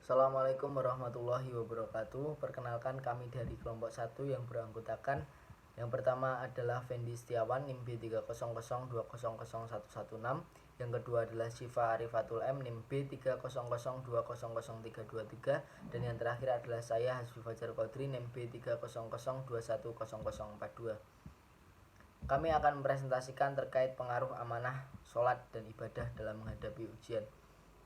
Assalamualaikum warahmatullahi wabarakatuh. Perkenalkan, kami dari kelompok 1 yang beranggotakan. Yang pertama adalah Fendi Setiawan NIM B300200116. Yang kedua adalah Syifa Arifatul M NIM B300200323. Dan yang terakhir adalah saya Hasbi Fajar Qadri NIM B300210042. Kami akan mempresentasikan terkait pengaruh amanah, sholat, dan ibadah dalam menghadapi ujian.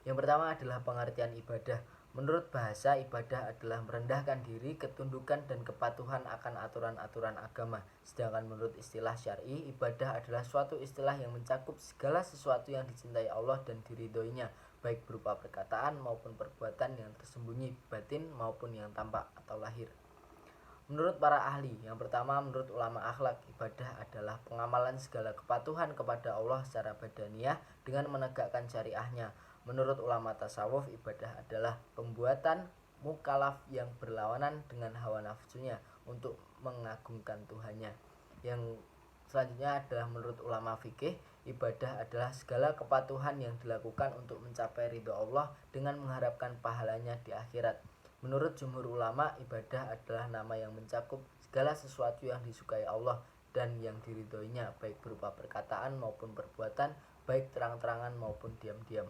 Yang pertama adalah pengertian ibadah. Menurut bahasa, ibadah adalah merendahkan diri, ketundukan, dan kepatuhan akan aturan-aturan agama. Sedangkan menurut istilah syar'i, ibadah adalah suatu istilah yang mencakup segala sesuatu yang dicintai Allah dan diridhoinya, baik berupa perkataan maupun perbuatan yang tersembunyi, batin maupun yang tampak atau lahir. Menurut para ahli, yang pertama menurut ulama akhlak, ibadah adalah pengamalan segala kepatuhan kepada Allah secara badaniah dengan menegakkan syariahnya. Menurut ulama tasawuf, ibadah adalah pembuatan mukalaf yang berlawanan dengan hawa nafsunya untuk mengagungkan Tuhannya. Yang selanjutnya adalah menurut ulama fikih, ibadah adalah segala kepatuhan yang dilakukan untuk mencapai ridho Allah dengan mengharapkan pahalanya di akhirat. Menurut jumhur ulama, ibadah adalah nama yang mencakup segala sesuatu yang disukai Allah dan yang diridhoinya, baik berupa perkataan maupun perbuatan, baik terang-terangan maupun diam-diam.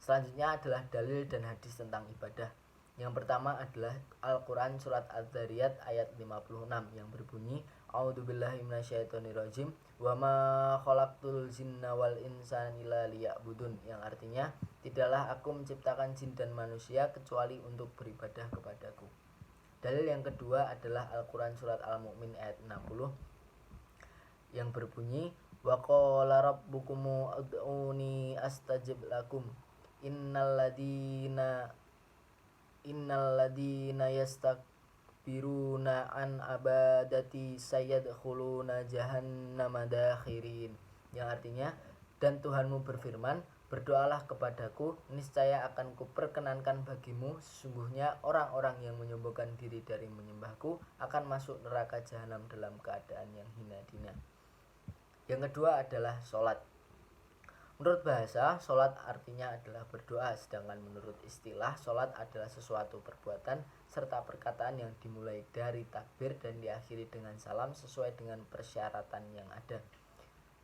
Selanjutnya adalah dalil dan hadis tentang ibadah. Yang pertama adalah Al-Quran Surat Az-Zariyat ayat 56 yang berbunyi, A'udzubillahi minasyaitonirrajim, wa ma khalaqtul jinna wal insana illa liya'budun, yang artinya, tidaklah aku menciptakan jin dan manusia kecuali untuk beribadah kepadaku. Dalil yang kedua adalah Al-Quran Surat Al-Mu'min ayat 60 yang berbunyi, wa qala rabbukum ud'uni astajib lakum innal ladina yastakbiruna an abadati sayadkhuluna jahannama dakhirin, yang artinya, dan Tuhanmu berfirman, berdoalah kepadaku, niscaya akan kuperkenankan bagimu, sesungguhnya orang-orang yang menyombongkan diri dari menyembahku akan masuk neraka jahanam dalam keadaan yang hina dina. Yang kedua adalah sholat. Menurut bahasa, sholat artinya adalah berdoa, sedangkan menurut istilah, sholat adalah sesuatu perbuatan serta perkataan yang dimulai dari takbir dan diakhiri dengan salam sesuai dengan persyaratan yang ada.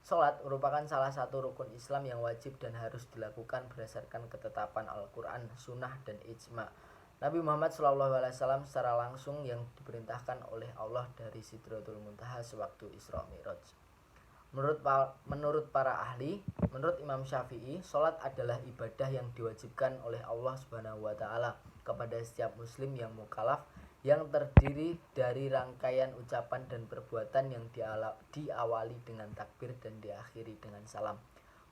Sholat merupakan salah satu rukun Islam yang wajib dan harus dilakukan berdasarkan ketetapan Al-Quran, Sunnah, dan Ijma. Nabi Muhammad SAW secara langsung yang diperintahkan oleh Allah dari Sidratul Muntaha sewaktu Isra Mi'raj. Menurut para ahli, menurut Imam Syafi'i, sholat adalah ibadah yang diwajibkan oleh Allah Subhanahu wa Ta'ala kepada setiap muslim yang mukallaf, yang terdiri dari rangkaian ucapan dan perbuatan yang diawali dengan takbir dan diakhiri dengan salam.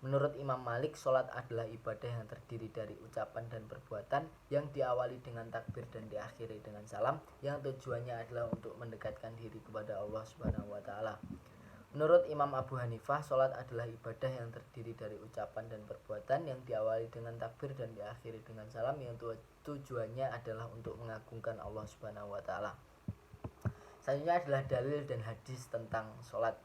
Menurut Imam Malik, sholat adalah ibadah yang terdiri dari ucapan dan perbuatan yang diawali dengan takbir dan diakhiri dengan salam, yang tujuannya adalah untuk mendekatkan diri kepada Allah Subhanahu wa Ta'ala. Menurut Imam Abu Hanifah, sholat adalah ibadah yang terdiri dari ucapan dan perbuatan yang diawali dengan takbir dan diakhiri dengan salam, yang tujuannya adalah untuk mengagungkan Allah Subhanahu wa Ta'ala. Selanjutnya adalah dalil dan hadis tentang sholat.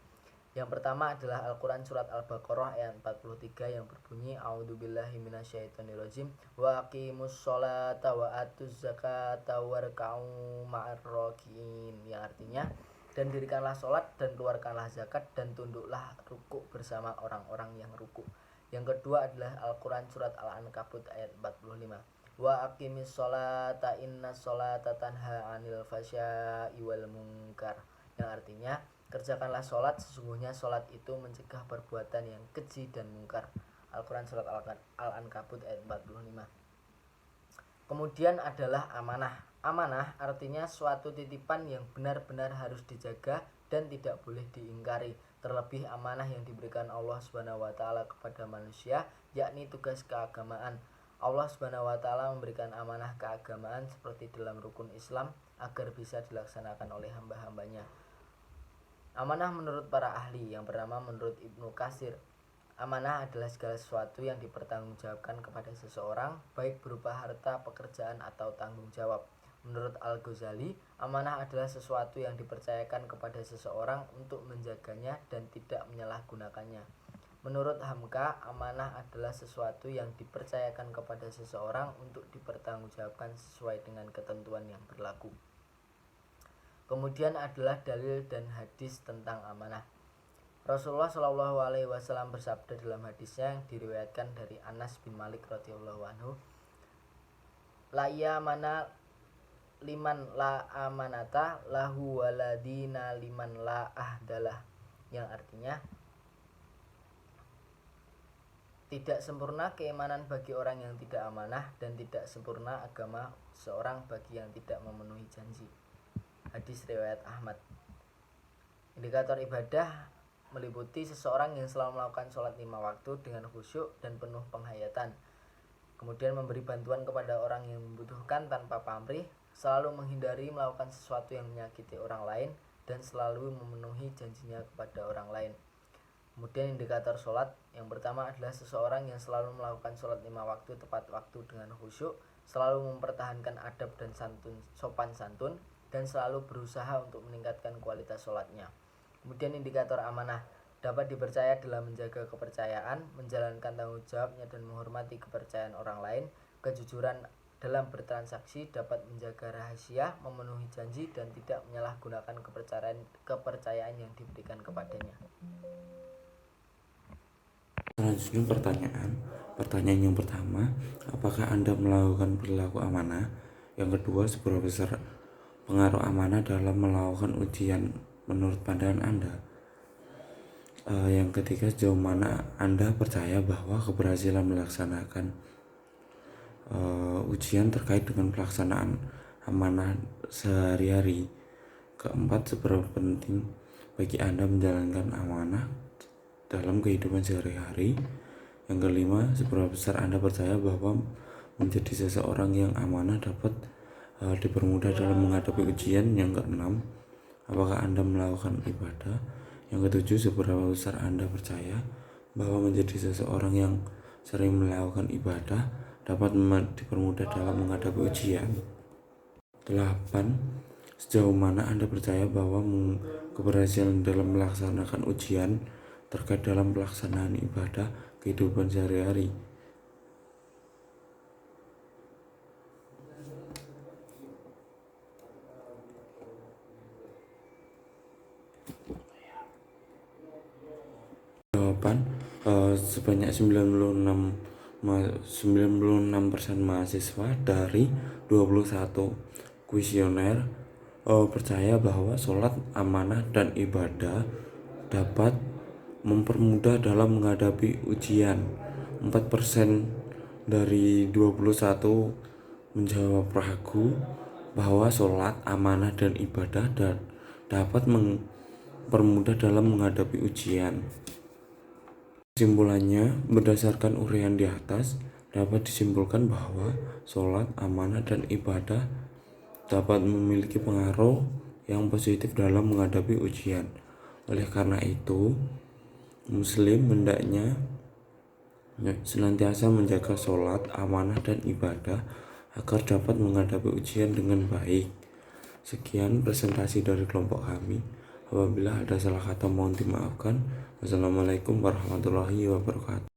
Yang pertama adalah Al-Quran Surat Al-Baqarah ayat 43 yang berbunyi, A'udzubillahi minasyaitonirrajim, wa aqimus sholata wa atuz zakata warka'u ma'ar raki'in, yang artinya, dan dirikanlah sholat dan keluarkanlah zakat dan tunduklah ruku bersama orang-orang yang ruku. Yang kedua adalah Al-Quran Surat Al-Ankabut ayat 45, wa aqimis sholata inna sholata tanha anil fasya'i wal munkar, yang artinya, kerjakanlah sholat, sesungguhnya sholat itu mencegah perbuatan yang keji dan mungkar. Al-Quran Surat Al-Ankabut ayat 45. Kemudian adalah amanah. Amanah artinya suatu titipan yang benar-benar harus dijaga dan tidak boleh diingkari. Terlebih amanah yang diberikan Allah Subhanahu wa Ta'ala kepada manusia, yakni tugas keagamaan. Allah Subhanahu wa Ta'ala memberikan amanah keagamaan seperti dalam rukun Islam agar bisa dilaksanakan oleh hamba-hambanya. Amanah menurut para ahli, yang pertama menurut Ibnu Katsir, amanah adalah segala sesuatu yang dipertanggungjawabkan kepada seseorang, baik berupa harta, pekerjaan, atau tanggung jawab. Menurut Al-Ghazali, amanah adalah sesuatu yang dipercayakan kepada seseorang untuk menjaganya dan tidak menyalahgunakannya. Menurut Hamka, amanah adalah sesuatu yang dipercayakan kepada seseorang untuk dipertanggungjawabkan sesuai dengan ketentuan yang berlaku. Kemudian adalah dalil dan hadis tentang amanah. Rasulullah Shallallahu Alaihi Wasallam bersabda dalam hadisnya yang diriwayatkan dari Anas bin Malik radhiyallahu anhu, la yamana liman la amanata lahu waladina liman la ahdalah, yang artinya tidak sempurna keimanan bagi orang yang tidak amanah dan tidak sempurna agama seorang bagi yang tidak memenuhi janji. Hadis riwayat Ahmad. Indikator ibadah meliputi seseorang yang selalu melakukan sholat 5 waktu dengan khusyuk dan penuh penghayatan, kemudian memberi bantuan kepada orang yang membutuhkan tanpa pamrih, selalu menghindari melakukan sesuatu yang menyakiti orang lain, dan selalu memenuhi janjinya kepada orang lain. Kemudian indikator sholat yang pertama adalah seseorang yang selalu melakukan sholat 5 waktu tepat waktu dengan khusyuk, selalu mempertahankan adab dan sopan santun, dan selalu berusaha untuk meningkatkan kualitas sholatnya. Kemudian indikator amanah, dapat dipercaya dalam menjaga kepercayaan, menjalankan tanggung jawabnya dan menghormati kepercayaan orang lain, kejujuran dalam bertransaksi, dapat menjaga rahasia, memenuhi janji, dan tidak menyalahgunakan kepercayaan yang diberikan kepadanya. Selanjutnya pertanyaan yang pertama, apakah Anda melakukan perilaku amanah? Yang kedua, seberapa besar pengaruh amanah dalam melakukan ujian menurut pandangan Anda? Yang ketiga, sejauh mana Anda percaya bahwa keberhasilan melaksanakan ujian terkait dengan pelaksanaan amanah sehari-hari? Keempat, seberapa penting bagi Anda menjalankan amanah dalam kehidupan sehari-hari? Yang kelima, seberapa besar Anda percaya bahwa menjadi seseorang yang amanah dapat dipermudah dalam menghadapi ujian? Yang keenam, apakah Anda melakukan ibadah? Yang ketujuh, seberapa besar Anda percaya bahwa menjadi seseorang yang sering melakukan ibadah dapat dipermudah dalam menghadapi ujian? 8. Sejauh mana Anda percaya bahwa keberhasilan dalam melaksanakan ujian terkait dalam pelaksanaan ibadah kehidupan sehari-hari? Jawaban, sebanyak 96% mahasiswa dari 21 kuesioner percaya bahwa sholat, amanah, dan ibadah dapat mempermudah dalam menghadapi ujian. 4% dari 21 menjawab ragu bahwa sholat, amanah, dan ibadah dapat mempermudah dalam menghadapi ujian. Kesimpulannya, berdasarkan uraian di atas, dapat disimpulkan bahwa sholat, amanah, dan ibadah dapat memiliki pengaruh yang positif dalam menghadapi ujian. Oleh karena itu, Muslim hendaknya senantiasa menjaga sholat, amanah, dan ibadah agar dapat menghadapi ujian dengan baik. Sekian presentasi dari kelompok kami. Apabila ada salah kata mohon dimaafkan. Wassalamualaikum warahmatullahi wabarakatuh.